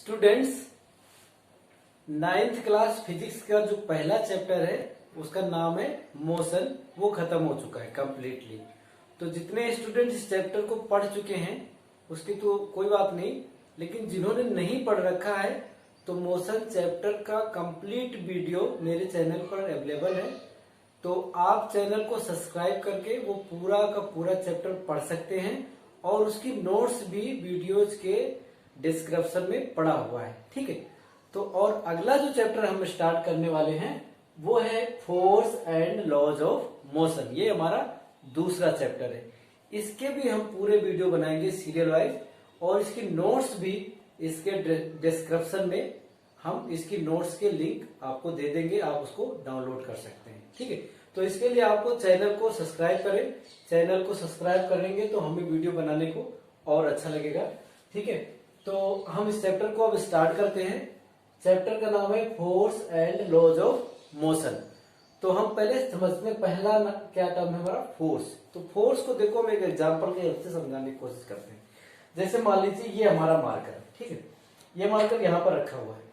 Students, ninth class physics का जो पहला चैप्टर है उसका नाम है मोशन, वो खत्म हो चुका है कंप्लीटली। तो जितने स्टूडेंट इस चैप्टर को पढ़ चुके हैं उसकी तो कोई बात नहीं, लेकिन जिन्होंने नहीं पढ़ रखा है तो मोशन चैप्टर का कंप्लीट वीडियो मेरे चैनल पर अवेलेबल है। तो आप चैनल को सब्सक्राइब करके वो पूरा का पूरा चैप्टर पढ़ सकते हैं और उसकी नोट्स भी वीडियोज के डिस्क्रिप्शन में पड़ा हुआ है, ठीक है। तो और अगला जो चैप्टर हम स्टार्ट करने वाले हैं वो है force and laws of motion. ये हमारा दूसरा चैप्टर है। इसके भी हम पूरे वीडियो बनाएंगे सीरियल वाइज और इसकी नोट्स भी इसके डिस्क्रिप्शन में हम इसकी नोट्स के लिंक आपको दे देंगे, आप उसको डाउनलोड कर सकते हैं, ठीक है। तो इसके लिए आपको चैनल को सब्सक्राइब करें। चैनल को सब्सक्राइब करेंगे तो हमें वीडियो बनाने को और अच्छा लगेगा, ठीक है। तो हम इस चैप्टर को अब स्टार्ट करते हैं। चैप्टर का नाम है force and laws of motion. तो हम पहले समझते हैं पहला क्या टर्म है हमारा, फोर्स। तो फोर्स को देखो हम एक एग्जांपल के हेल्प से समझाने की कोशिश करते हैं। जैसे मान लीजिए ये हमारा मार्कर है, ठीक है। ये मार्कर यहाँ पर रखा हुआ है।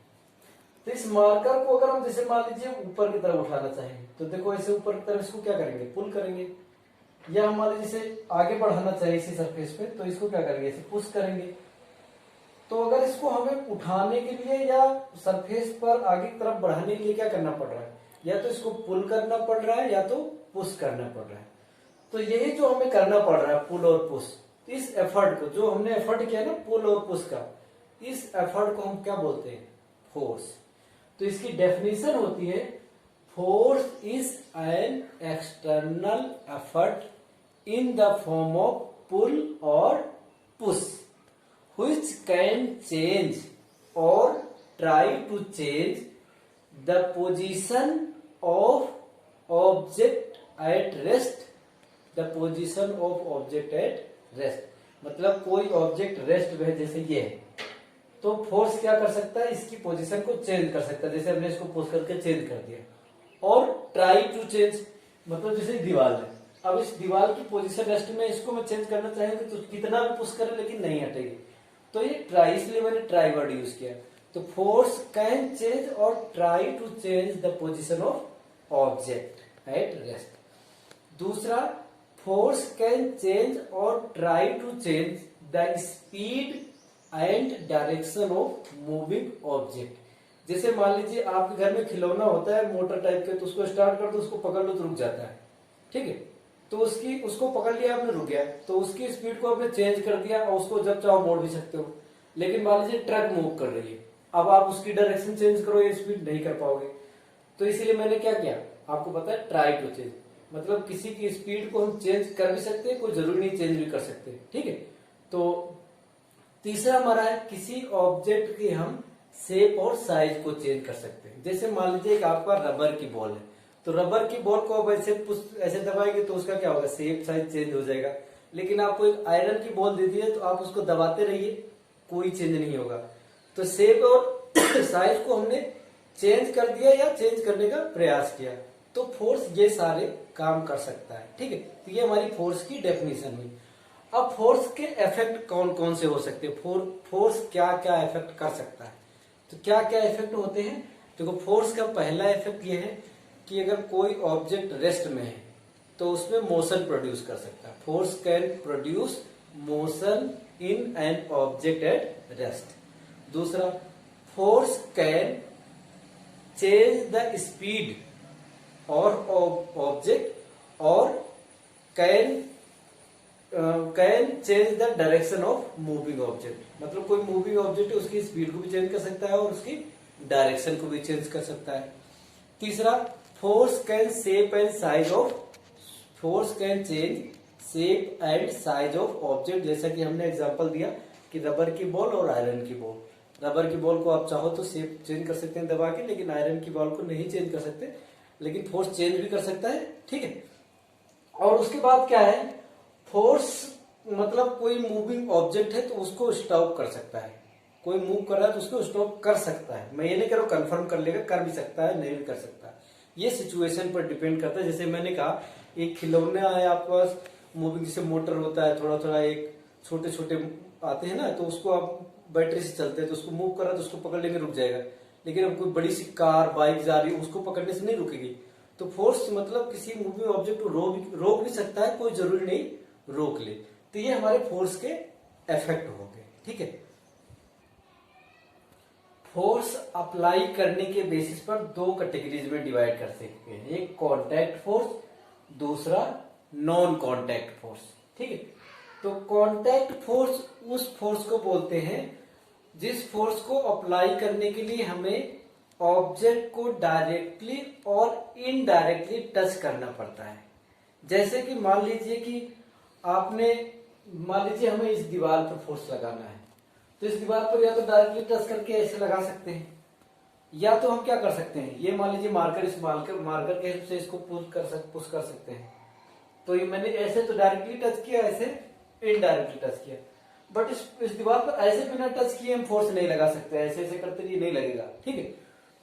तो इस मार्कर को अगर हम जैसे मान लीजिए ऊपर की तरफ उठाना चाहें तो देखो ऐसे ऊपर की तरफ इसको क्या करेंगे, पुल करेंगे। या हम मान लीजिए इसे आगे बढ़ाना चाहिए इसी सरफेस पे तो इसको क्या करेंगे, इसे पुश करेंगे। तो अगर इसको हमें उठाने के लिए या सरफेस पर आगे की तरफ बढ़ाने के लिए क्या करना पड़ रहा है, या तो इसको पुल करना पड़ रहा है या तो पुश करना पड़ रहा है। तो यही जो हमें करना पड़ रहा है, पुल और पुश, इस एफर्ट को जो हमने एफर्ट किया ना पुल और पुश का, इस एफर्ट को हम क्या बोलते हैं, फोर्स। तो इसकी डेफिनेशन होती है force is an external effort in the form of pull और push which can change or try to change the position of object at rest, the position of object at rest। मतलब कोई object rest में है, जैसे ये है, तो force क्या कर सकता है, इसकी पोजीशन को चेंज कर सकता है। जैसे हमने इसको पुश करके चेंज कर दिया। और ट्राई टू चेंज मतलब जैसे दीवार है, अब इस दीवार की पोजीशन रेस्ट में इसको मैं चेंज करना चाहेंगे तो कितना भी पुश करें लेकिन नहीं हटेगी। तो ये ट्राई, इसलिए मैंने ट्राई वर्ड यूज किया। तो फोर्स कैन चेंज और try to change the position of object at rest. दूसरा, फोर्स कैन चेंज और try to change the speed and direction of moving object. जैसे मान लीजिए आपके घर में खिलौना होता है मोटर टाइप के, तो उसको स्टार्ट कर दो, उसको पकड़ लो तो रुक जाता है, ठीक है। तो उसको पकड़ लिया आपने, रुक गया, तो उसकी स्पीड को आपने चेंज कर दिया और उसको जब चाहो मोड़ भी सकते हो। लेकिन मान लीजिए ट्रक मूव कर रही है, अब आप उसकी डायरेक्शन चेंज करो, ये स्पीड नहीं कर पाओगे। तो इसीलिए मैंने क्या किया, आपको पता है ट्राई टू चेंज, मतलब किसी की स्पीड को हम चेंज कर भी सकते हैं, कोई जरूरी नहीं चेंज भी कर सकते, ठीक है। तो तीसरा हमारा है किसी ऑब्जेक्ट की हम शेप और साइज को चेंज कर सकते हैं। जैसे मान लीजिए एक आपका रबर की बॉल है, तो रबर की बॉल को आप ऐसे दबाएंगे तो उसका क्या होगा, शेप साइज चेंज हो जाएगा। लेकिन आपको एक आयरन की बॉल दे दी है तो आप उसको दबाते रहिए, कोई चेंज नहीं होगा। तो शेप और साइज को हमने चेंज कर दिया या चेंज करने का प्रयास किया, तो फोर्स ये सारे काम कर सकता है, ठीक है। तो ये हमारी फोर्स की डेफिनेशन हुई। अब फोर्स के इफेक्ट कौन कौन से हो सकते हैं, फोर्स क्या क्या इफेक्ट कर सकता है। तो क्या क्या इफेक्ट होते हैं, देखो फोर्स का पहला इफेक्ट ये है कि अगर कोई ऑब्जेक्ट रेस्ट में है तो उसमें मोशन प्रोड्यूस कर सकता है। Force can produce motion in an object at rest. दूसरा, force can change the speed और ऑब्जेक्ट और can change the direction of moving object. मतलब कोई मूविंग ऑब्जेक्ट है उसकी स्पीड को भी चेंज कर सकता है और उसकी डायरेक्शन को भी चेंज कर सकता है। तीसरा, force can change shape and size of object. जैसा कि हमने एग्जांपल दिया कि रबर की बॉल और आयरन की बॉल। रबर की बॉल को आप चाहो तो शेप चेंज कर सकते हैं दबा के, लेकिन आयरन की बॉल को नहीं चेंज कर सकते, लेकिन फोर्स चेंज भी कर सकता है, ठीक है। और उसके बाद क्या है, फोर्स मतलब कोई मूविंग ऑब्जेक्ट है तो उसको स्टॉप कर सकता है। कोई मूव कर रहा है तो उसको स्टॉप कर सकता है। मैं ये नहीं कह रहा हूं कंफर्म कर लेगा, कर भी सकता है, नहीं भी कर सकता। ये सिचुएशन पर डिपेंड करता है। जैसे मैंने कहा एक खिलौना है आपके पास मूविंग, जैसे मोटर होता है, थोड़ा थोड़ा एक छोटे छोटे आते हैं ना, तो उसको आप बैटरी से चलते हैं तो उसको मूव कर रहा है तो उसको पकड़ने में रुक जाएगा, लेकिन अब कोई बड़ी सी कार बाइक जा रही है उसको पकड़ने से नहीं रुकेगी। तो फोर्स मतलब किसी मूविंग ऑब्जेक्ट को रोक भी सकता है, कोई जरूरी नहीं रोक ले। तो ये हमारे फोर्स के इफेक्ट हो गए। ठीक है, फोर्स अप्लाई करने के बेसिस पर दो कैटेगरीज में डिवाइड कर सकते हैं, एक कांटेक्ट फोर्स, दूसरा नॉन कांटेक्ट फोर्स। ठीक है, तो कांटेक्ट फोर्स उस फोर्स को बोलते हैं जिस फोर्स को अप्लाई करने के लिए हमें ऑब्जेक्ट को डायरेक्टली और इनडायरेक्टली टच करना पड़ता है। जैसे कि मान लीजिए हमें इस दीवार पर फोर्स लगाना है, तो इस दीवार पर या तो डायरेक्टली टच करके ऐसे लगा सकते हैं, या तो हम क्या कर सकते हैं, ये मान लीजिए मार्कर के हेल्प से इसको पुश कर सकते हैं। तो ये मैंने ऐसे तो डायरेक्टली टच किया, ऐसे इनडायरेक्टली टच किया, बट इस दीवार पर ऐसे बिना टच किए हम फोर्स नहीं लगा सकते, ऐसे ऐसे करते ये नहीं लगेगा। ठीक है,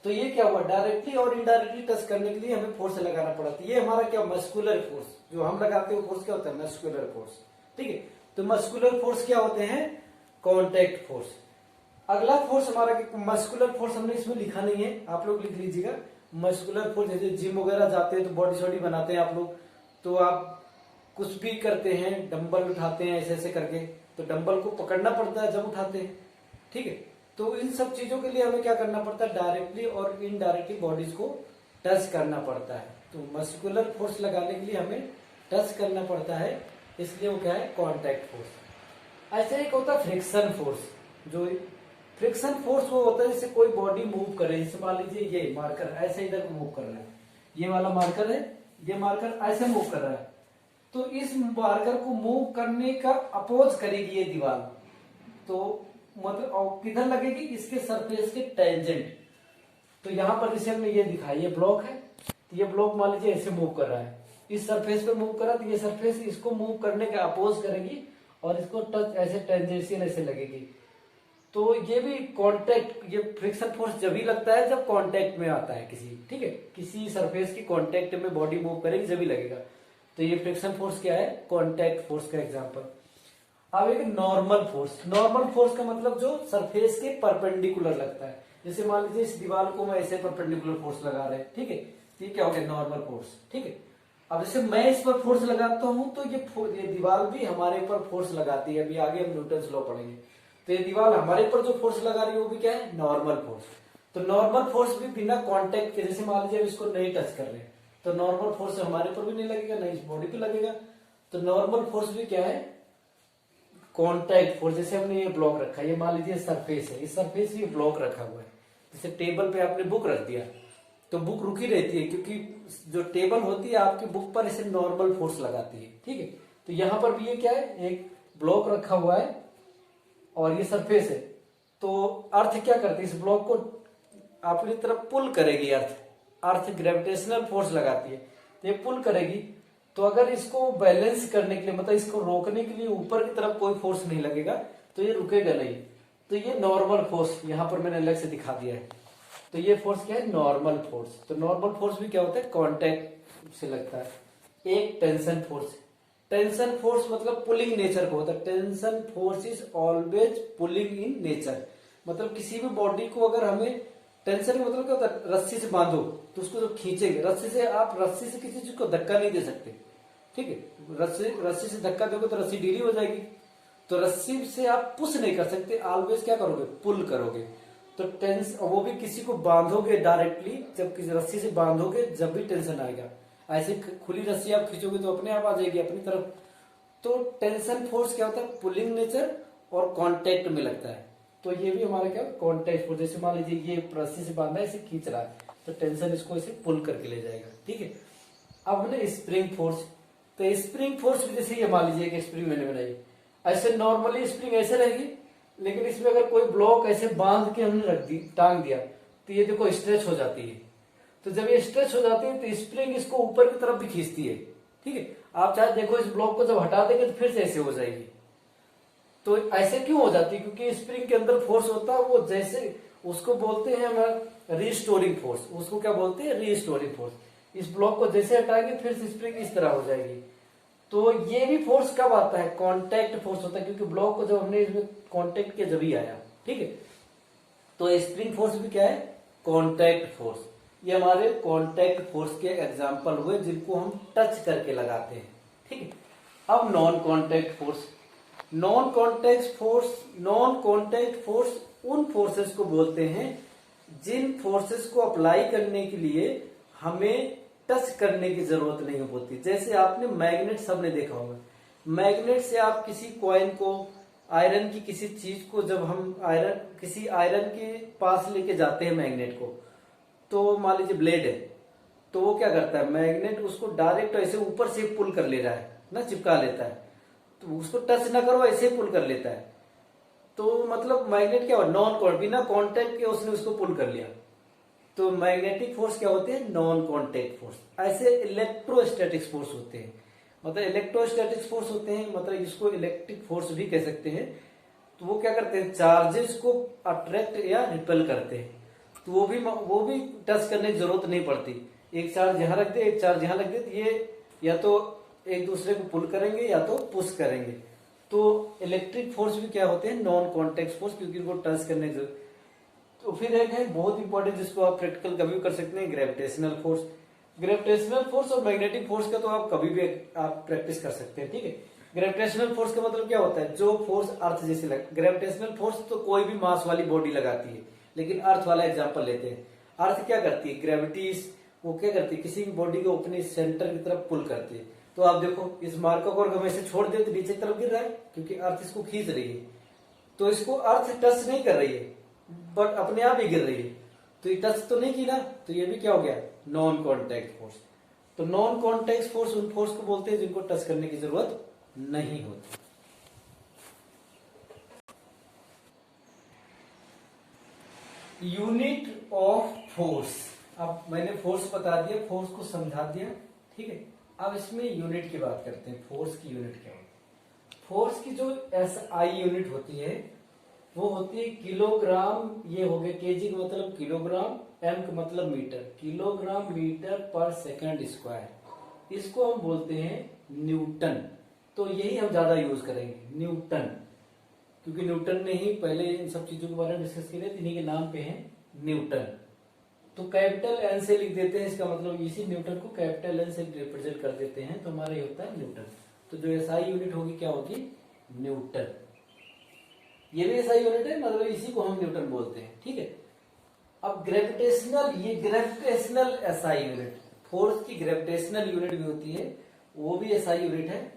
तो ये क्या हुआ, डायरेक्टली और इनडायरेक्टली टच करने के लिए हमें फोर्स लगाना पड़ा। तो ये हमारा क्या, मस्कुलर फोर्स जो हम लगाते हैं फोर्स क्या होता है, मस्कुलर फोर्स। ठीक है, तो मस्कुलर फोर्स क्या होते हैं, कांटेक्ट फोर्स। अगला फोर्स हमारा मस्कुलर फोर्स हमने इसमें लिखा नहीं है, आप लोग लिख लीजिएगा। मस्कुलर फोर्स जैसे जिम वगैरह जाते हैं तो बॉडी शॉडी बनाते हैं आप लोग, तो आप कुछ भी करते हैं, डंबल उठाते हैं ऐसे ऐसे करके, तो डंबल को पकड़ना पड़ता है जब उठाते हैं। ठीक है, तो इन सब चीजों के लिए हमें क्या करना पड़ता है, डायरेक्टली और इनडायरेक्टली बॉडीज को टच करना पड़ता है। तो मस्कुलर फोर्स लगाने के लिए हमें टच करना पड़ता है, इसलिए वो क्या है, कांटेक्ट फोर्स। ऐसे एक होता है फ्रिक्शन फोर्स। जो फ्रिक्शन फोर्स वो होता है जैसे कोई बॉडी मूव करे, जैसे मान लीजिए ये मार्कर ऐसे इधर को मूव कर रहा है, ये वाला मार्कर है, ये मार्कर ऐसे मूव कर रहा है, तो इस मार्कर को मूव करने का अपोज करेगी ये दीवार, तो मतलब किधर लगेगी, इसके सरफेस के टेंजेंट। तो यहां पर जैसे हमने ये दिखाया, ये ब्लॉक है, तो ये ब्लॉक मान लीजिए ऐसे मूव कर रहा है, इस सरफेस पे मूव कर रहा है, तो ये सरफेस इसको मूव करने का अपोज करेगी और इसको टच ऐसे टेंजेंशियल ऐसे लगेगी। तो ये भी कांटेक्ट, ये फ्रिक्शन फोर्स जब भी लगता है जब कांटेक्ट में आता है किसी, ठीक है, किसी सरफेस की कांटेक्ट में बॉडी मूव करेगी जब भी लगेगा। तो ये फ्रिक्शन फोर्स क्या है, कांटेक्ट फोर्स का एग्जांपल। अब एक नॉर्मल फोर्स। नॉर्मल फोर्स का मतलब जो सरफेस के परपेंडिकुलर लगता है, जैसे मान लीजिए इस दीवार को मैं ऐसे परपेंडिकुलर फोर्स लगा रहे हैं, ठीक है, तो ये क्या हो गया, नॉर्मल फोर्स। ठीक है, अब जैसे मैं इस पर फोर्स लगाता हूं तो ये दीवार भी हमारे ऊपर फोर्स लगाती है। अभी आगे हम न्यूटन्स लॉ पढ़ेंगे, तो ये दीवार हमारे ऊपर जो फोर्स लगा रही है वो भी क्या है, नॉर्मल फोर्स। तो नॉर्मल फोर्स भी बिना कांटेक्ट के, जैसे मान लीजिए इसको नहीं टच कर रहे तो नॉर्मल फोर्स हमारे ऊपर भी नहीं लगेगा, नहीं इस बॉडी पे लगेगा। तो नॉर्मल फोर्स भी क्या है, कांटेक्ट फोर्स। जैसे हमने ये ब्लॉक रखा है, ये मान लीजिए सरफेस है, इस सरफेस ये ब्लॉक रखा हुआ है, जैसे टेबल पे आपने बुक रख दिया तो बुक रुकी रहती है, क्योंकि जो टेबल होती है आपकी बुक पर इसे नॉर्मल फोर्स लगाती है। ठीक है, तो यहां पर भी ये क्या है, एक ब्लॉक रखा हुआ है और ये सरफेस है, तो अर्थ क्या करती है, इस ब्लॉक को अपनी तरफ पुल करेगी। अर्थ ग्रेविटेशनल फोर्स लगाती है, तो ये पुल करेगी। तो अगर इसको बैलेंस करने के लिए, मतलब इसको रोकने के लिए ऊपर की तरफ कोई फोर्स नहीं लगेगा तो ये रुकेगा नहीं। तो ये नॉर्मल फोर्स यहां पर मैंने अलग से दिखा दिया है। तो ये फोर्स क्या है, नॉर्मल फोर्स। तो नॉर्मल फोर्स भी क्या होता है, कांटेक्ट से लगता है। एक टेंशन फोर्स। टेंशन फोर्स मतलब पुलिंग नेचर को होता है। Tension force is always pulling in nature. मतलब किसी भी बॉडी को अगर हमें टेंशन का मतलब क्या होता है, रस्सी से बांधो तो उसको जब खींचेंगे, रस्सी से किसी चीज को धक्का नहीं दे सकते। ठीक है, रस्सी से धक्का दोगे तो रस्सी ढीली हो जाएगी, तो रस्सी से आप पुश नहीं कर सकते, ऑलवेज क्या करोगे, पुल करोगे। तो वो भी किसी को बांधोगे डायरेक्टली, जब किसी रस्सी से बांधोगे जब भी टेंशन आएगा। ऐसे खुली रस्सी आप खींचोगे तो अपने आप आ जाएगी अपनी तरफ। तो टेंशन फोर्स क्या होता है, पुलिंग नेचर और कांटेक्ट में लगता है। तो ये भी हमारा क्या, कांटेक्ट फोर्स। जैसे मान लीजिए ये रस्सी से बांधा है, इसे खींच रहा है, तो टेंशन इसको इसे पुल करके ले जाएगा। ठीक है, अब हमने स्प्रिंग फोर्स। तो स्प्रिंग फोर्स भी जैसे ये मान लीजिए एक स्प्रिंग मैंने बनाई, ऐसे नॉर्मली स्प्रिंग ऐसे रहेगी, लेकिन इसमें अगर कोई ब्लॉक ऐसे बांध के हमने रख दी, टांग दिया, तो ये देखो स्ट्रेच हो जाती है। तो जब ये स्ट्रेच हो जाती है तो स्प्रिंग इसको ऊपर की तरफ भी खींचती है। ठीक है, आप चाहे देखो इस ब्लॉक को जब हटा देंगे तो फिर से ऐसे हो जाएगी। तो ऐसे क्यों हो जाती है, क्योंकि स्प्रिंग के अंदर फोर्स होता है, वो जैसे उसको बोलते हैं हम रीस्टोरिंग फोर्स। उसको क्या बोलते हैं, रीस्टोरिंग फोर्स। इस ब्लॉक को जैसे हटाएंगे फिर से स्प्रिंग इस तरह हो जाएगी। तो ये भी फोर्स कब आता है, कांटेक्ट फोर्स होता है, क्योंकि ब्लॉक को जब हमने इसमें कांटेक्ट किया जब ही आया, ठीक है। तो स्प्रिंग फोर्स भी क्या है, कांटेक्ट फोर्स। ये हमारे कांटेक्ट फोर्स के एग्जांपल हुए जिनको हम टच करके लगाते हैं, ठीक है। अब non contact force, non contact force उन फोर्सेस को बोलते हैं जिन फोर्सेस को अप्लाई करने के लिए हमें टच करने की जरूरत नहीं होती। जैसे आपने मैग्नेट, सबने देखा होगा, मैग्नेट से आप किसी कॉइन को, आयरन की किसी चीज को, जब हम किसी आयरन के पास लेके जाते हैं मैग्नेट को, तो मान लीजिए ब्लेड है, तो वो क्या करता है, मैग्नेट उसको डायरेक्ट ऐसे ऊपर से पुल कर ले रहा है ना, चिपका लेता है, तो उसको टच ना करो ऐसे पुल कर लेता है। तो मतलब मैग्नेट क्या हुआ, बिना कांटेक्ट के उसने उसको पुल कर लिया। तो मैग्नेटिक फोर्स क्या होते हैं, नॉन कांटेक्ट फोर्स। ऐसे इलेक्ट्रोस्टैटिक्स फोर्स होते हैं, मतलब इलेक्ट्रोस्टैटिक्स फोर्स होते हैं, मतलब इसको इलेक्ट्रिक फोर्स भी कह सकते हैं। तो वो क्या करते हैं, चार्जेस को अट्रैक्ट या रिपेल करते हैं। तो वो भी टच करने की जरूरत नहीं पड़ती, एक चार्ज यहाँ रख दे, एक चार्ज यहाँ रख दे, तो ये या तो एक दूसरे को पुल करेंगे या तो पुश करेंगे। तो इलेक्ट्रिक फोर्स भी क्या होते हैं, नॉन कांटेक्ट फोर्स, क्योंकि इनको टच करने की जरूरत। तो फिर एक है बहुत इंपॉर्टेंट जिसको आप प्रैक्टिकल कभी भी कर सकते हैं, ग्रेविटेशनल फोर्स। ग्रेविटेशनल फोर्स और मैग्नेटिक फोर्स का तो आप कभी भी आप प्रैक्टिस कर सकते हैं, ठीक है। ग्रेविटेशनल फोर्स का मतलब क्या होता है, जो फोर्स अर्थ जैसे लगे। ग्रेविटेशनल फोर्स तो कोई भी मास वाली बॉडी लगाती है, लेकिन अर्थ वाला एग्जाम्पल लेते हैं। अर्थ क्या करती है, ग्रेविटी वो क्या करती है, किसी भी बॉडी को अपने सेंटर की तरफ पुल करती है। तो आप देखो इस मार्कर को अगर हम ऐसे छोड़ दे तो नीचे की तरफ गिर रहा है, क्योंकि अर्थ इसको खींच रही है। तो इसको अर्थ टच नहीं कर रही है, बट अपने आप ही गिर रही है, तो ये टच तो नहीं की ना, तो ये भी क्या हो गया, नॉन कांटेक्ट फोर्स। तो नॉन कांटेक्ट फोर्स उन फोर्स को बोलते हैं जिनको टच करने की जरूरत नहीं होती। यूनिट ऑफ फोर्स, अब मैंने फोर्स बता दिया, फोर्स को समझा दिया, ठीक है। अब इसमें यूनिट की बात करते हैं, फोर्स की यूनिट क्या होती है। फोर्स की जो SI यूनिट होती है वो होती है किलोग्राम, ये हो गया केजी का मतलब किलोग्राम, एम का मतलब मीटर, किलोग्राम मीटर पर सेकंड स्क्वायर। इसको हम बोलते हैं न्यूटन। तो यही हम ज्यादा यूज करेंगे, न्यूटन, क्योंकि न्यूटन ने ही पहले इन सब चीजों के बारे में डिस्कस किया, इन्हीं के नाम पे है न्यूटन। तो कैपिटल एन से लिख देते हैं, इसका मतलब इसी न्यूटन को कैपिटल एन से रिप्रेजेंट कर देते हैं, तो हमारा ये होता है न्यूटन। तो जो SI यूनिट होगी क्या होगी, न्यूटन। ये भी SI यूनिट है, मतलब इसी को हम न्यूटन बोलते हैं, ठीक है। अब ग्रेविटेशनल, ये ग्रेविटेशनल SI यूनिट, फोर्स की ग्रेविटेशनल यूनिट भी होती है, वो भी SI यूनिट है।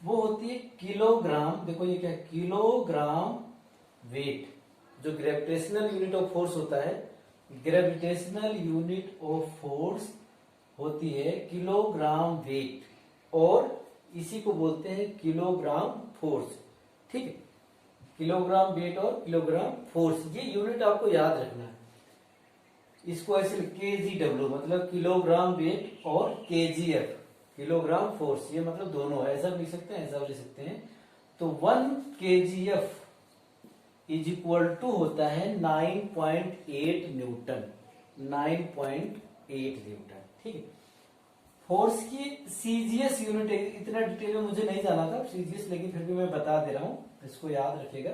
वो होती है किलोग्राम, देखो ये क्या है, किलोग्राम वेट। जो ग्रेविटेशनल यूनिट ऑफ फोर्स होता है, ग्रेविटेशनल यूनिट ऑफ फोर्स होती है किलोग्राम वेट, और इसी को बोलते हैं किलोग्राम फोर्स, ठीक है। किलोग्राम वेट और किलोग्राम फोर्स, ये यूनिट आपको याद रखना है। इसको ऐसे KGW मतलब किलोग्राम वेट, और KGF किलोग्राम फोर्स, ये मतलब दोनों है, ऐसा भी लिख सकते हैं, ऐसा भी लिख सकते हैं। तो 1 KGF इज इक्वल टू होता है 9.8 न्यूटन, 9.8 न्यूटन, ठीक है। फोर्स की CGS यूनिट, इतना डिटेल में मुझे नहीं जाना था CGS, लेकिन फिर भी मैं बता दे रहा हूं, इसको याद रखिएगा।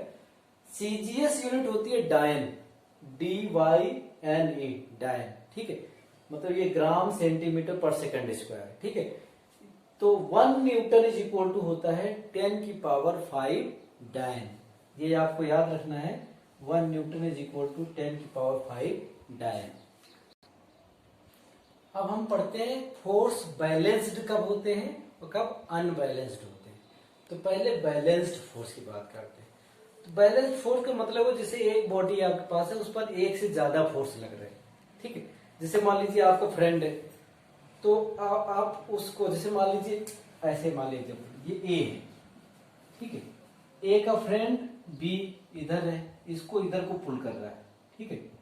CGS यूनिट होती है डायन, DYNA, डायन, ठीक है। मतलब ये ग्राम सेंटीमीटर पर सेकंड स्क्वायर, ठीक है। तो 1 न्यूटन इज इक्वल टू होता है 10 की पावर 5 डायन, ये आपको याद रखना है। 1 न्यूटन इज इक्वल टू 10 की पावर 5 डायन। अब हम पढ़ते हैं फोर्स बैलेंस्ड कब होते हैं और कब अनबैलेंस्ड होते हैं। तो पहले बैलेंस्ड फोर्स की बात करते हैं। तो बैलेंस्ड फोर्स का मतलब है जैसे एक बॉडी आपके पास है, उस पर एक से ज्यादा फोर्स लग रहे हैं, ठीक है। जैसे मान लीजिए आपका फ्रेंड है, तो आप उसको, जैसे मान लीजिए ऐसे मान लीजिए ये ए है, ठीक है। ए का फ्रेंड बी इधर है, इसको इधर को पुल कर रहा है, ठीक है।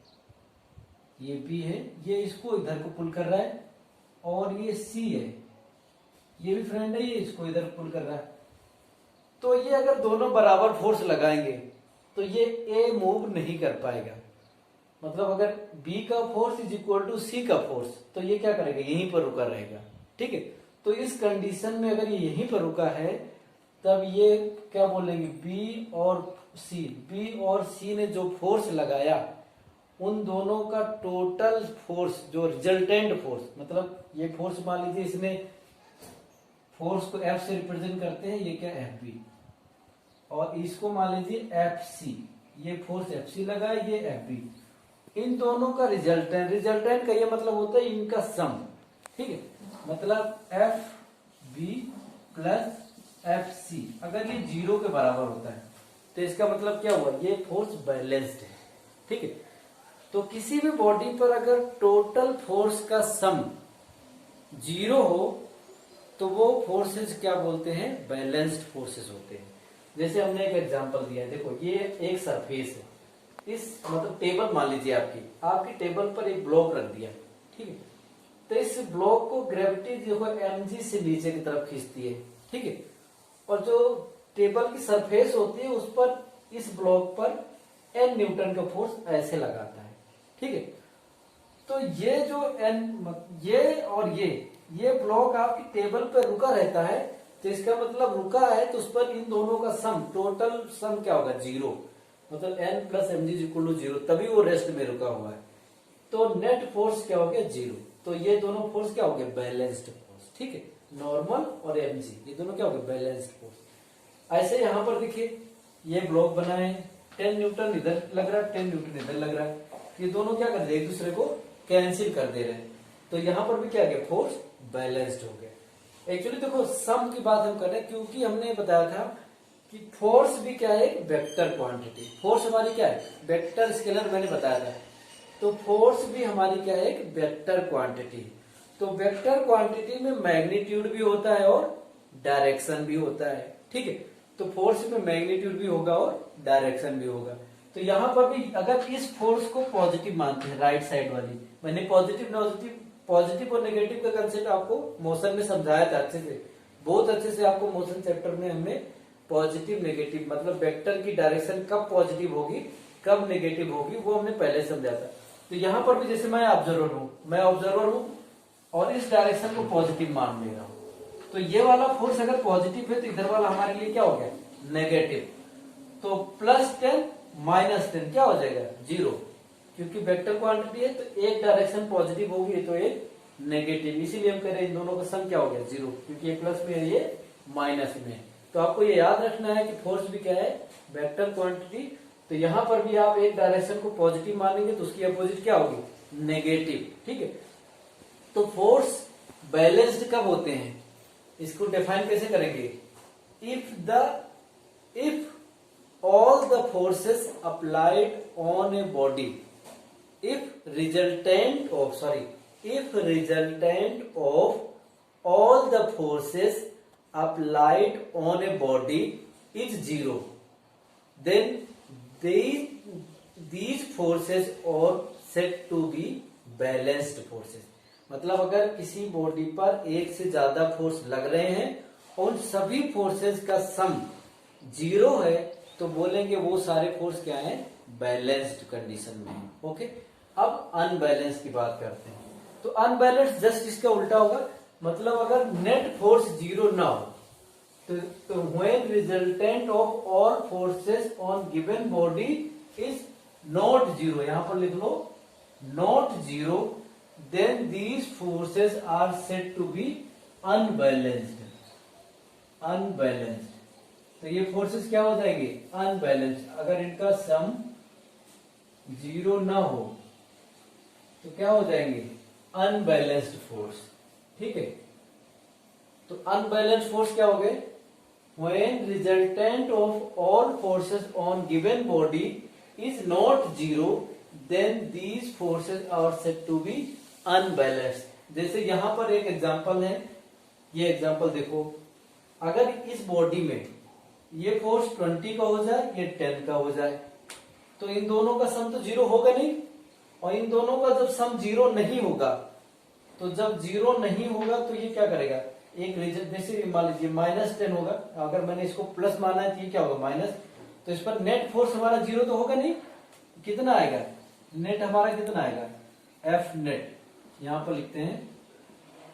ये बी है, ये इसको इधर को पुल कर रहा है, और ये सी है, ये भी फ्रेंड है, ये इसको इधर पुल कर रहा है। तो ये अगर दोनों बराबर फोर्स लगाएंगे तो ये ए मूव नहीं कर पाएगा। मतलब अगर बी का फोर्स इज इक्वल टू सी का फोर्स, तो ये क्या करेगा, यहीं पर रुका रहेगा, ठीक है। तो इस कंडीशन में अगर ये यहीं पर रुका है तब ये क्या बोलेंगे, बी और सी ने जो फोर्स लगाया उन दोनों का टोटल फोर्स, जो रिजल्टेंट फोर्स, मतलब ये फोर्स मान लीजिए इसने फोर्स को एफ से रिप्रेजेंट करते हैं, ये क्या एफ बी, और इसको मान लीजिए एफ सी, ये फोर्स एफ सी लगा है, ये एफ बी, इन दोनों का रिजल्टेंट का ये मतलब होता है इनका सम, ठीक है। मतलब F B plus F C अगर ये 0 के बराबर होता है तो इसका मतलब क्या हुआ, ये फोर्स बैलेंस्ड है, ठीक है। तो किसी भी बॉडी पर अगर टोटल फोर्स का सम 0 हो तो वो फोर्सेस क्या बोलते हैं, बैलेंस्ड फोर्सेस होते हैं। जैसे हमने एक एग्जांपल दिया है, देखो ये एक सरफेस है, इस मतलब टेबल मान लीजिए आपकी टेबल पर एक ब्लॉक रख दिया, ठीक है। तो इस ब्लॉक को ग्रेविटी देखो mg से नीचे की तरफ खींचती है, ठीक है। और जो टेबल की सरफेस होती है उस पर, इस ब्लॉक पर n न्यूटन का फोर्स ऐसे लगाता है, ठीक है। तो ये जो ये और ये ब्लॉक आपकी टेबल पर रुका रहता है, तो इसका मतलब रुका है तो उस पर इन दोनों का सम, टोटल सम क्या होगा, 0, मतलब n plus M G equal to 0, तभी वो रेस्ट में रुका हुआ है। तो नेट फोर्स क्या हो गया, 0। तो ये दोनों फोर्स क्या हो गए, बैलेंस्ड फोर्स, ठीक है। नॉर्मल और mg ये दोनों क्या हो गए, बैलेंस्ड फोर्स। ऐसे यहाँ पर देखिए ये ब्लॉक बना है, 10 न्यूटन इधर लग रहा है, 10 न्यूटन इधर लग रहा है, ये दोनों क्या कर रहे हैं, एक दूसरे को कैंसिल कर दे रहे हैं, तो यहाँ पर भी क्या गया, फोर्स बैलेंस्ड हो गया। एक्चुअली देखो सम की बात हम कर रहे हैं क्योंकि हमने बताया था कि फोर्स भी क्या है, वेक्टर क्वांटिटी, फोर्स हमारी क्या है, वेक्टर स्केलर मैंने बताया था, तो फोर्स भी हमारी क्या है, एक वेक्टर क्वांटिटी। तो वेक्टर क्वांटिटी में मैग्नीट्यूड भी होता है और डायरेक्शन भी होता है, ठीक है। तो फोर्स में मैग्नीट्यूड भी होगा और डायरेक्शन भी होगा। तो यहाँ पर भी अगर इस फोर्स को पॉजिटिव मानते हैं, राइट साइड वाली, मैंने पॉजिटिव और नेगेटिव का कंसेप्ट आपको मोशन में समझाया था अच्छे से, बहुत अच्छे से आपको मोशन चैप्टर में हमने पॉजिटिव नेगेटिव मतलब वेक्टर की डायरेक्शन कब पॉजिटिव होगी कब नेगेटिव होगी वो हमने पहले समझा था। तो यहाँ पर भी जैसे मैं ऑब्जर्वर हूं और इस डायरेक्शन को पॉजिटिव मान ले रहा हूं, तो ये वाला फोर्स अगर पॉजिटिव है तो इधर वाला हमारे लिए क्या हो गया, नेगेटिव। तो +10 -10 क्या हो जाएगा, 0, क्योंकि वेक्टर क्वांटिटी है तो एक डायरेक्शन पॉजिटिव होगी तो एक नेगेटिव, इसीलिए हम कह रहे हैं इन दोनों का सम क्या हो गया, 0, क्योंकि ये प्लस में है ये माइनस में है। तो आपको ये याद रखना है कि फोर्स भी क्या है, वेक्टर क्वांटिटी। तो यहां पर भी आप एक डायरेक्शन को पॉजिटिव मानेंगे तो उसकी अपोजिट क्या होगी, नेगेटिव, ठीक है। तो फोर्स बैलेंस्ड कब होते हैं, इसको डिफाइन कैसे करेंगे, if all the forces applied on a body if resultant of all the forces applied on a body is 0, then these forces are said to be balanced forces। मतलब अगर किसी body पर एक से ज्यादा फोर्स लग रहे हैं और उन सभी फोर्सेस का सम 0 है तो बोलेंगे वो सारे फोर्स क्या हैं, बैलेंस्ड कंडीशन में है। ओके, अब अनबैलेंस की बात करते हैं। तो अनबैलेंस जस्ट इसका उल्टा होगा, मतलब अगर नेट फोर्स 0 ना हो तो when resultant of all forces on given body is not 0, यहां पर लिख लो not 0, then these forces are said to be unbalanced. तो ये फोर्सेस क्या हो जाएंगे, अनबैलेंस्ड। अगर इनका सम 0 ना हो तो क्या हो जाएंगे, अनबैलेंस्ड फोर्स, ठीक है। तो अनबैलेंस्ड फोर्स क्या हो गए, when resultant of all forces on given body is not 0, then these forces are said to be unbalanced। जैसे यहां पर एक एग्जांपल है, ये एग्जांपल देखो, अगर इस बॉडी में ये फोर्स 20 का हो जाए, ये 10 का हो जाए, तो इन दोनों का सम तो 0 होगा नहीं, और इन दोनों का जब सम 0 नहीं होगा तो जब 0 नहीं होगा तो ये क्या करेगा, एक रीजन जैसे मान लीजिए -10 होगा, अगर मैंने इसको प्लस माना है तो ये क्या होगा माइनस, तो इस पर नेट फोर्स हमारा 0 तो होगा नहीं, कितना आएगा नेट हमारा, कितना आएगा, एफ नेट, यहां पर लिखते हैं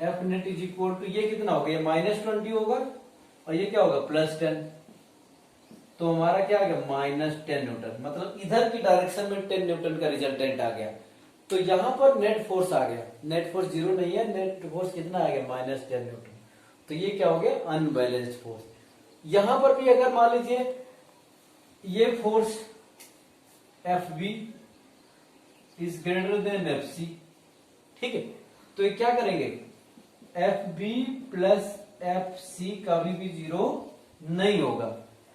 F net is equal to, ये कितना होगा, ये -20 होगा और ये क्या होगा +10, तो हमारा क्या आ गया -10 न्यूटन, मतलब इधर की डायरेक्शन में 10 न्यूटन का रिजल्टेंट आ गया। तो यहां पर नेट फोर्स आ गया, नेट फोर्स 0 नहीं है, नेट फोर्स कितना आ गया -10 न्यूटन। तो ये क्या हो गया अनबैलेंस्ड फोर्स। यहां पर भी अगर मान लीजिए ये force F B is greater than F C, ठीक है, तो ये क्या करेंगे, F B plus F C कभी भी 0 नहीं होगा,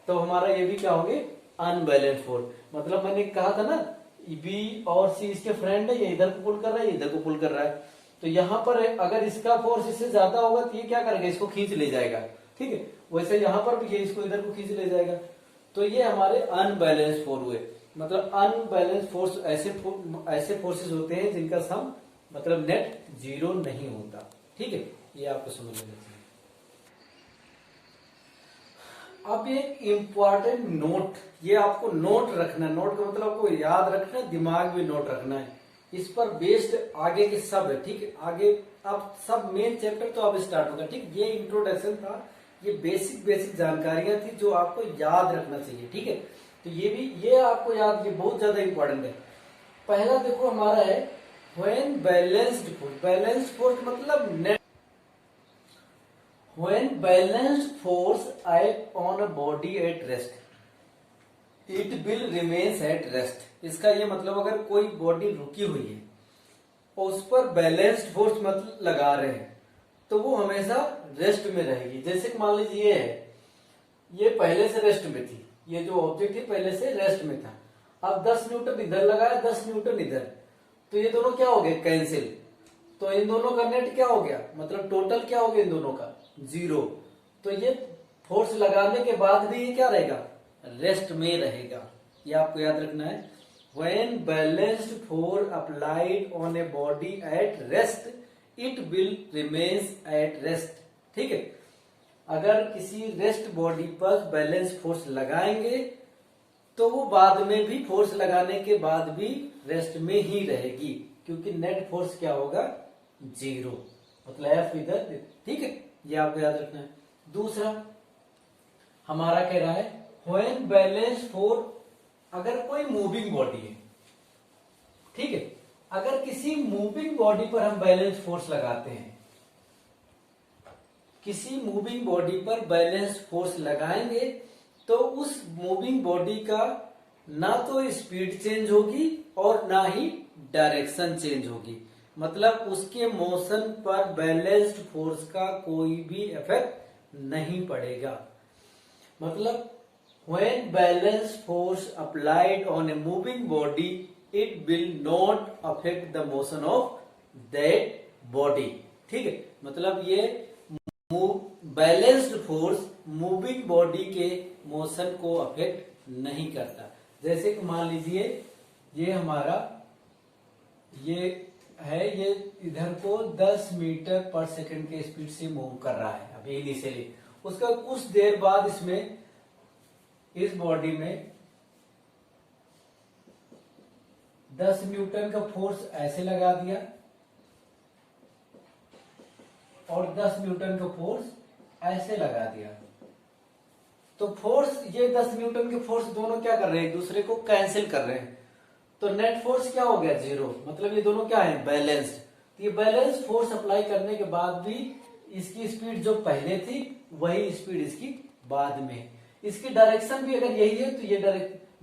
तो हमारा ये भी क्या होंगे अनबैलेंस्ड फोर्स। मतलब मैंने कहा था ना बी और सी इसके फ्रेंड है, ये इधर को पुल कर रहा है, ये इधर को पुल कर रहा है, तो यहां पर अगर इसका फोर्स इससे ज्यादा होगा तो ये क्या करेगा, इसको खींच ले जाएगा, ठीक है, वैसे यहां पर भी ये इसको इधर को खींच ले जाएगा। तो ये हमारे अनबैलेंस्ड फोर्स हुए। मतलब अनबैलेंस्ड फोर्स ऐसे फोर्सेस होते हैं जिनका सम मतलब नेट 0 नहीं होता, ठीक है, ये आपको समझ लेना चाहिए। अब एक इम्पॉर्टेंट नोट, ये आपको नोट रखना है, नोट का मतलब आपको याद रखना है, दिमाग में नोट रखना है, इस पर बेस्ड आगे के सब है, ठीक है, आगे अब सब मेन चैप्टर तो अब स्टार्ट होगा, ठीक, ये इंट्रोडक्शन था, ये बेसिक जानकारियां थी जो आपको याद रखना चाहिए, ठीक है। तो ये आपको याद, ये बहुत ज्यादा इंपॉर्टेंट है। पहला देखो हमारा है when balanced force, balanced force मतलब net, when balanced force act on a body at rest it will remains at rest। इसका ये मतलब अगर कोई बॉडी रुकी हुई है और उस पर बैलेंस्ड फोर्स मतलब लगा रहे हैं तो वो हमेशा रेस्ट में रहेगी। जैसे मान लीजिए ये है, ये पहले से रेस्ट में थी, ये जो ऑब्जेक्ट है पहले से रेस्ट में था, अब 10 न्यूटन इधर लगाया, 10 न्यूटन इधर, तो ये दोनों क्या हो गए कैंसिल, तो इन दोनों का नेट क्या हो गया, मतलब टोटल क्या हो गया इन दोनों का 0। तो ये फोर्स लगाने के बाद भी ये क्या रहेगा, रेस्ट में रहेगा, ये आपको याद रखना है। When balanced force applied on a body at rest it will remains at rest, ठीक है। अगर किसी रेस्ट बॉडी पर बैलेंस फोर्स लगाएंगे तो वो बाद में भी, फोर्स लगाने के बाद भी रेस्ट में ही रहेगी, क्योंकि नेट फोर्स क्या होगा 0, मतलब एफ इधर, ठीक है, ये आपको याद रखना है। दूसरा हमारा कह रहा है व्हेन बैलेंस फोर्स, अगर कोई मूविंग बॉडी है, ठीक है, अगर किसी मूविंग बॉडी पर हम बैलेंस फोर्स लगाते हैं, किसी मूविंग बॉडी पर बैलेंस फोर्स लगाएंगे तो उस मूविंग बॉडी का ना तो स्पीड चेंज होगी और ना ही डायरेक्शन चेंज होगी, मतलब उसके मोशन पर बैलेंस्ड फोर्स का कोई भी इफेक्ट नहीं पड़ेगा। मतलब when balance force applied on a moving body it will not affect the motion of that body, ठीक है, मतलब ये बैलेंस्ड फोर्स मूविंग बॉडी के मोशन को अफेक्ट नहीं करता। जैसे कि मान लीजिए ये हमारा ये है, ये इधर को 10 मीटर पर सेकंड के स्पीड से मूव कर रहा है अभी इनिशियली, उसका कुछ देर बाद इसमें इस बॉडी में 10 न्यूटन का फोर्स ऐसे लगा दिया और 10 न्यूटन का फोर्स ऐसे लगा दिया, तो फोर्स ये 10 न्यूटन के फोर्स दोनों क्या कर रहे हैं, एक दूसरे को कैंसिल कर रहे हैं, तो नेट फोर्स क्या हो गया 0, मतलब ये दोनों क्या है बैलेंस्ड। तो ये बैलेंस फोर्स अप्लाई करने के बाद भी इसकी स्पीड जो पहले थी वही स्पीड इसकी बाद में, इसकी डायरेक्शन भी अगर यही है तो ये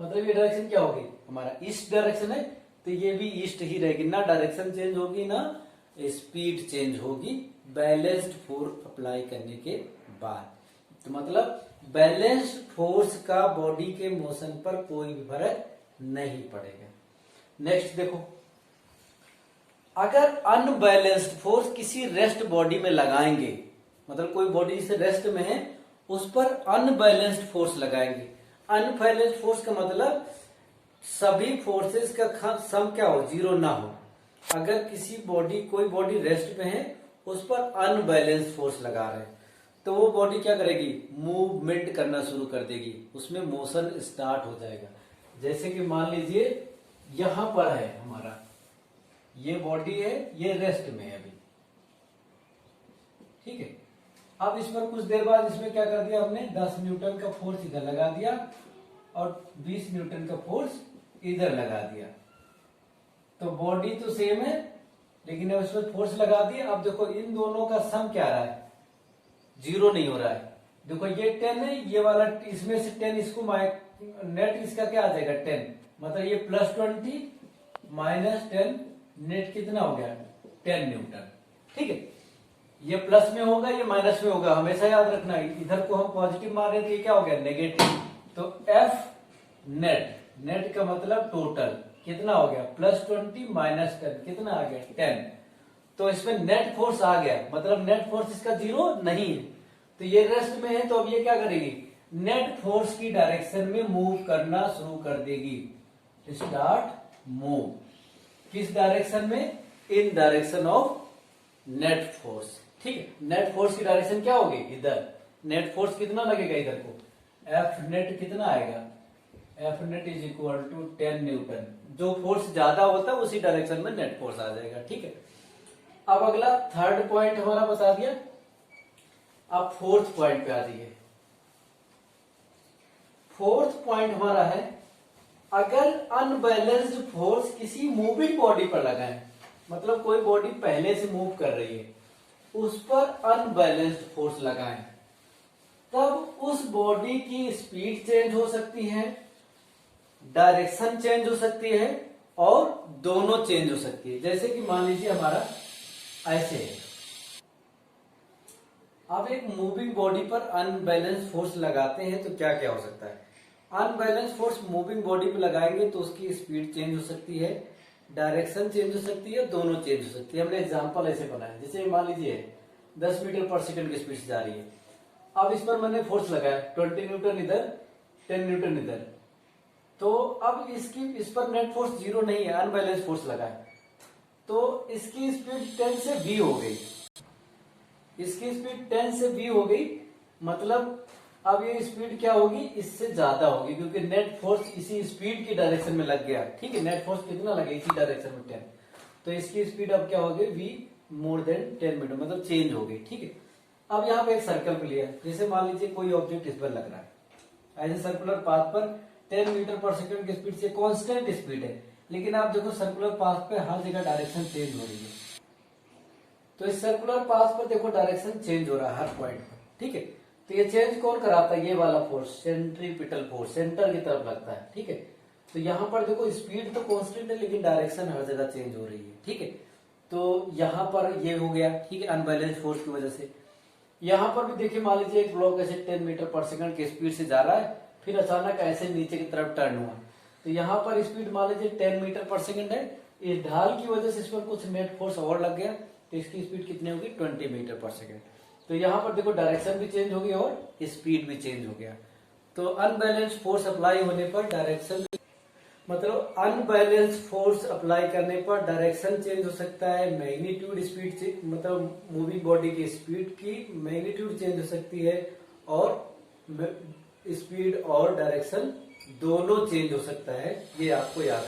मतलब ये डायरेक्शन क्या होगी हमारा ईस्ट डायरेक्शन है, तो ये भी ईस्ट ही रहेगी, ना डायरेक्शन चेंज होगी ना स्पीड चेंज होगी बैलेंस्ड फोर्स अप्लाई करने के बाद। तो मतलब बैलेंस्ड फोर्स का बॉडी के मोशन पर कोई भी फर्क नहीं पड़ेगा। नेक्स्ट देखो, अगर अनबैलेंस्ड फोर्स किसी रेस्ट बॉडी में लगाएंगे, मतलब कोई बॉडी से रेस्ट में है उस पर अनबैलेंस्ड फोर्स लगाएंगे, अनबैलेंस्ड फोर्स का मतलब सभी फोर्सेस का सम क्या हो 0 ना हो। अगर किसी बॉडी, कोई बॉडी रेस्ट में है उस पर अनबैलेंस्ड फोर्स लगा रहे हैं तो वो बॉडी क्या करेगी, मूवमेंट करना शुरू कर देगी, उसमें मोशन स्टार्ट हो जाएगा। जैसे कि मान लीजिए यहां पर है हमारा ये बॉडी है, ये रेस्ट में है अभी, अब इस पर कुछ देर बाद इसमें क्या कर दिया हमने, 10 न्यूटन का फोर्स इधर लगा दिया और 20 न्यूटन का फोर्स इधर लगा दिया। तो बॉडी तो सेम है, लेकिन अब इसमें फोर्स लगा दिया। अब देखो इन दोनों का सम क्या रहा है, 0 नहीं हो रहा है। देखो ये 10 है, ये वाला इसमें से 10 इसको नेट इसका क्या आ जाएगा 10, मतलब ये +20 -10 नेट कितना हो गया 10 न्यूटन। ठीक है, ये प्लस में होगा ये माइनस में होगा, हमेशा याद रखना है। इधर को हम पॉजिटिव मार रहे थे, ये क्या हो गया नेगेटिव। तो एफ नेट, नेट का मतलब टोटल कितना हो गया +20 -10 कितना आ गया 10। तो इसमें नेट फोर्स आ गया, मतलब नेट फोर्स इसका 0 नहीं है। तो ये रेस्ट में है, तो अब ये क्या करेगी, नेट फोर्स की डायरेक्शन में मूव करना शुरू कर देगी। स्टार्ट मूव, किस डायरेक्शन में, इन डायरेक्शन ऑफ नेट फोर्स। ठीक है, नेट फोर्स की डायरेक्शन क्या होगी इधर, नेट फोर्स कितना लगेगा इधर को, एफ नेट कितना आएगा, F net is equal to 10 newton. जो फोर्स ज्यादा होता है उसी डायरेक्शन में नेट फोर्स आ जाएगा। ठीक है, अब अगला थर्ड पॉइंट हमारा बता दिया। अब फोर्थ पॉइंट पे आ जाइए। फोर्थ पॉइंट हमारा है, अगर अनबैलेंस्ड फोर्स किसी मूविंग बॉडी पर लगाएं, मतलब कोई बॉडी पहले से मूव कर रही है उस पर अनबैलेंस्ड फोर्स लगाएं, तब उस बॉडी की स्पीड चेंज हो सकती है, डायरेक्शन चेंज हो सकती है और दोनों चेंज हो सकती है। जैसे कि मान लीजिए हमारा ऐसे है, अब एक मूविंग बॉडी पर अनबैलेंस फोर्स लगाते हैं तो क्या क्या हो सकता है। अनबैलेंस फोर्स मूविंग बॉडी पर लगाएंगे तो उसकी स्पीड चेंज हो सकती है, डायरेक्शन चेंज हो सकती है, दोनों चेंज हो सकती है। हमने एग्जांपल ऐसे बनाया, जैसे मान लीजिए 10 मीटर पर सेकंड की स्पीड से जा रही है। अब इस पर मैंने फोर्स लगाया 20 न्यूटन इधर, 10 न्यूटन इधर। तो अब इस पर नेट फोर्स 0 नहीं है, अनबैलेंस फोर्स लगा है, तो इसकी स्पीड 10 से v हो गई, इसकी स्पीड 10 से v हो गई। मतलब अब ये स्पीड क्या होगी, इससे ज्यादा होगी, क्योंकि नेट फोर्स इसी स्पीड की डायरेक्शन में लग गया। ठीक है, नेट फोर्स कितना लगे इसी डायरेक्शन में 10, तो इसकी स्पीड अब क्या होगी v मोर देन 10 मीटर, मतलब चेंज हो गई। ठीक है, अब यहाँ पे एक सर्कल पे लिया, जैसे मान लीजिए कोई ऑब्जेक्ट इस पर लग रहा है, ऐसे सर्कुलर पाथ पर 10 मीटर पर सेकंड की स्पीड से कांस्टेंट स्पीड है, लेकिन आप देखो सर्कुलर पाथ पे हर जगह डायरेक्शन चेंज हो रही है। तो इस सर्कुलर पाथ पर देखो डायरेक्शन चेंज हो रहा है हर पॉइंट पर। ठीक है, तो ये चेंज कौन कराता है, ये वाला फोर्स सेंट्रीपिटल फोर्स, सेंटर की तरफ लगता है। ठीक है, तो यहाँ पर देखो स्पीड तो कांस्टेंट है लेकिन डायरेक्शन हर जगह चेंज हो रही है। ठीक है, तो यहाँ पर ये हो गया। ठीक है, अनबैलेंस फोर्स की वजह से। यहाँ पर भी देखिए मान लीजिए एक ब्लॉक ऐसे 10 मीटर पर सेकंड की स्पीड से जा रहा है, फिर अचानक ऐसे नीचे की तरफ टर्न हुआ, तो यहाँ पर स्पीड मान लीजिए 10 मीटर पर सेकंड है, इस ढाल की वजह से इस पर कुछ नेट फोर्स और लग गया, तो इसकी स्पीड कितनी होगी 20 मीटर पर सेकंड। तो यहाँ पर देखो डायरेक्शन भी चेंज हो गई और स्पीड भी चेंज हो गया। तो अनबैलेंस फोर्स अप्लाई होने पर डायरेक्शन, मतलब अनबैलेंस फोर्स अप्लाई करने पर डायरेक्शन चेंज हो सकता है, मैग्नीट्यूड स्पीड मतलब मूविंग बॉडी की स्पीड की मैग्नीट्यूड चेंज हो सकती है, और स्पीड और डायरेक्शन दोनों चेंज हो सकता है, ये आपको याद